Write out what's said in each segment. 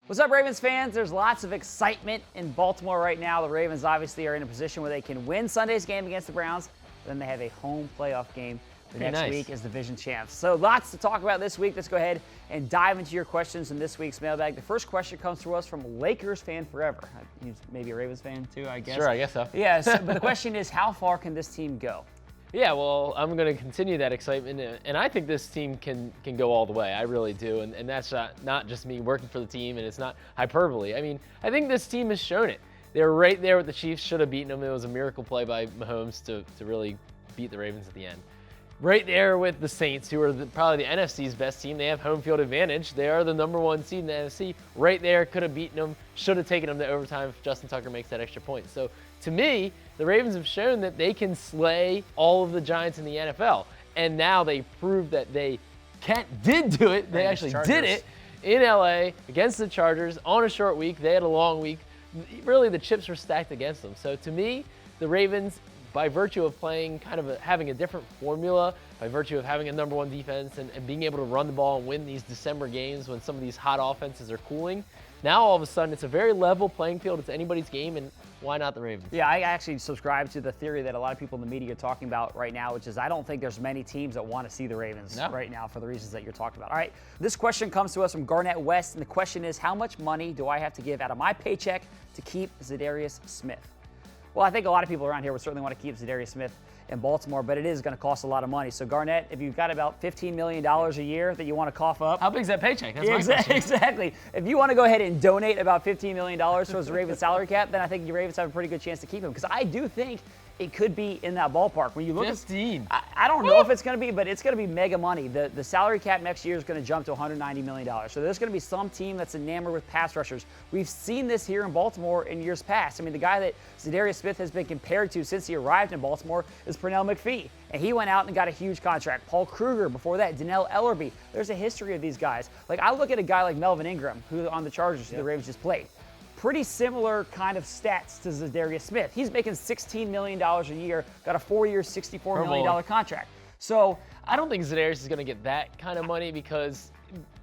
What's up, Ravens fans? There's lots of excitement in Baltimore right now. The Ravens obviously are in a position where they can win Sunday's game against the Browns. Then they have a home playoff game the next week as division champs. So lots to talk about this week. Let's go ahead and dive into your questions in this week's mailbag. The first question comes to us from Lakers fan forever. He's maybe a Ravens fan too, I guess. Sure, I guess so. Yes, but the question is, how far can this team go? Yeah, well, I'm going to continue that excitement, and I think this team can go all the way. I really do, and that's not just me working for the team, and it's not hyperbole. I mean, I think this team has shown it. They were right there with the Chiefs, should have beaten them. It was a miracle play by Mahomes to really beat the Ravens at the end. Right there with the Saints, who are probably the NFC's best team. They have home field advantage. They are the #1 seed in the NFC. Right there, could have beaten them, should have taken them to overtime if Justin Tucker makes that extra point. So to me, the Ravens have shown that they can slay all of the Giants in the NFL. And now they proved that they did do it. They actually did it in LA against the Chargers on a short week. They had a long week. Really, the chips were stacked against them. So to me, the Ravens, by virtue of playing having a different formula, by virtue of having a #1 defense and being able to run the ball and win these December games when some of these hot offenses are cooling, now all of a sudden it's a very level playing field. It's anybody's game, and why not the Ravens? Yeah, I actually subscribe to the theory that a lot of people in the media are talking about right now, which is I don't think there's many teams that want to see the Ravens right now for the reasons that you're talking about. All right, this question comes to us from Garnett West, and the question is, how much money do I have to give out of my paycheck to keep Za'Darius Smith? Well, I think a lot of people around here would certainly want to keep Za'Darius Smith in Baltimore, but it is going to cost a lot of money. So, Garnett, if you've got about $15 million a year that you want to cough up. How big is that paycheck? That's my question. Exactly. If you want to go ahead and donate about $15 million towards the Ravens salary cap, then I think your Ravens have a pretty good chance to keep him, because I do think it could be in that ballpark. When you look 15. I don't know if it's going to be, but it's going to be mega money. The salary cap next year is going to jump to $190 million. So there's going to be some team that's enamored with pass rushers. We've seen this here in Baltimore in years past. I mean, the guy that Za'Darius Smith has been compared to since he arrived in Baltimore is Pernell McPhee. And he went out and got a huge contract. Paul Kruger before that, Donnell Ellerbe. There's a history of these guys. Like, I look at a guy like Melvin Ingram, who on the Chargers, who the Ravens just played. Pretty similar kind of stats to Za'Darius Smith. He's making $16 million a year, got a 4-year, $64 million contract. So I don't think Za'Darius is going to get that kind of money, because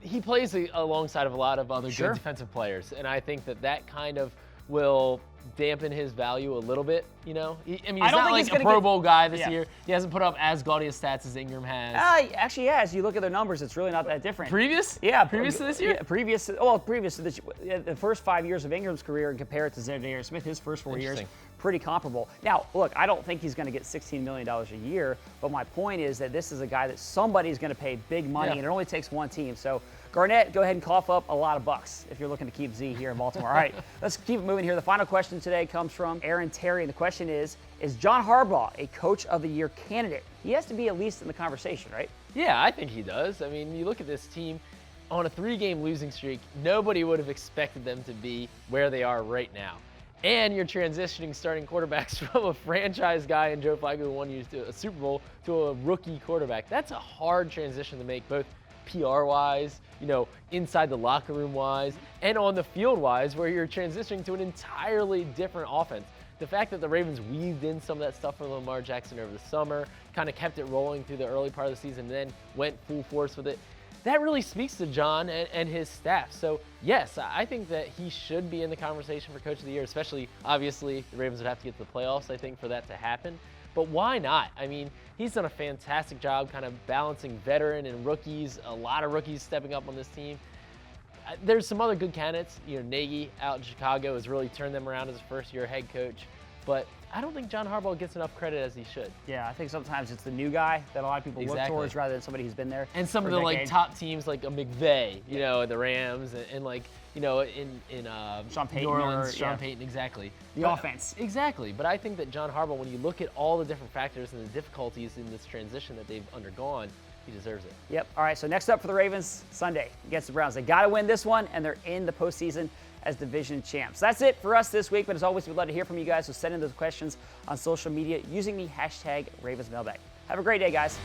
he plays alongside of a lot of other good defensive players, and I think that kind of will dampen his value a little bit, you know? He's not like a Pro Bowl guy this year. He hasn't put up as gaudy stats as Ingram has. Actually, yeah, as you look at their numbers, it's really not that different. Previous? Yeah. Previous to this year? Yeah, previous to this, the first 5 years of Ingram's career, and compare it to Za'Darius Smith, his first 4 years, pretty comparable. Now, look, I don't think he's going to get $16 million a year, but my point is that this is a guy that somebody's going to pay big money, and it only takes one team. So, Garnett, go ahead and cough up a lot of bucks if you're looking to keep Z here in Baltimore. All right, let's keep it moving here. The final question today comes from Aaron Terry, and the question is John Harbaugh a Coach of the Year candidate? He has to be at least in the conversation, right? Yeah, I think he does. I mean, you look at this team on a 3-game losing streak, nobody would have expected them to be where they are right now. And you're transitioning starting quarterbacks from a franchise guy in Joe Flacco who won you to a Super Bowl to a rookie quarterback. That's a hard transition to make, both PR-wise, inside the locker room-wise, and on the field-wise, where you're transitioning to an entirely different offense. The fact that the Ravens weaved in some of that stuff from Lamar Jackson over the summer, kind of kept it rolling through the early part of the season, and then went full force with it, that really speaks to John and his staff. So, yes, I think that he should be in the conversation for Coach of the Year, especially, obviously, the Ravens would have to get to the playoffs, I think, for that to happen. But why not? I mean, he's done a fantastic job kind of balancing veteran and rookies, a lot of rookies stepping up on this team. There's some other good candidates. Nagy out in Chicago has really turned them around as a first-year head coach. But I don't think John Harbaugh gets enough credit as he should. Yeah, I think sometimes it's the new guy that a lot of people look towards rather than somebody who's been there. And some of the top teams like a McVay, the Rams, and in Sean Payton, New Orleans, Sean Payton, exactly. The offense. Exactly. But I think that John Harbaugh, when you look at all the different factors and the difficulties in this transition that they've undergone, he deserves it. Yep. All right, so next up for the Ravens, Sunday against the Browns. They got to win this one, and they're in the postseason as division champs. That's it for us this week, but as always, we'd love to hear from you guys, so send in those questions on social media using the hashtag RavensMailbag. Have a great day, guys.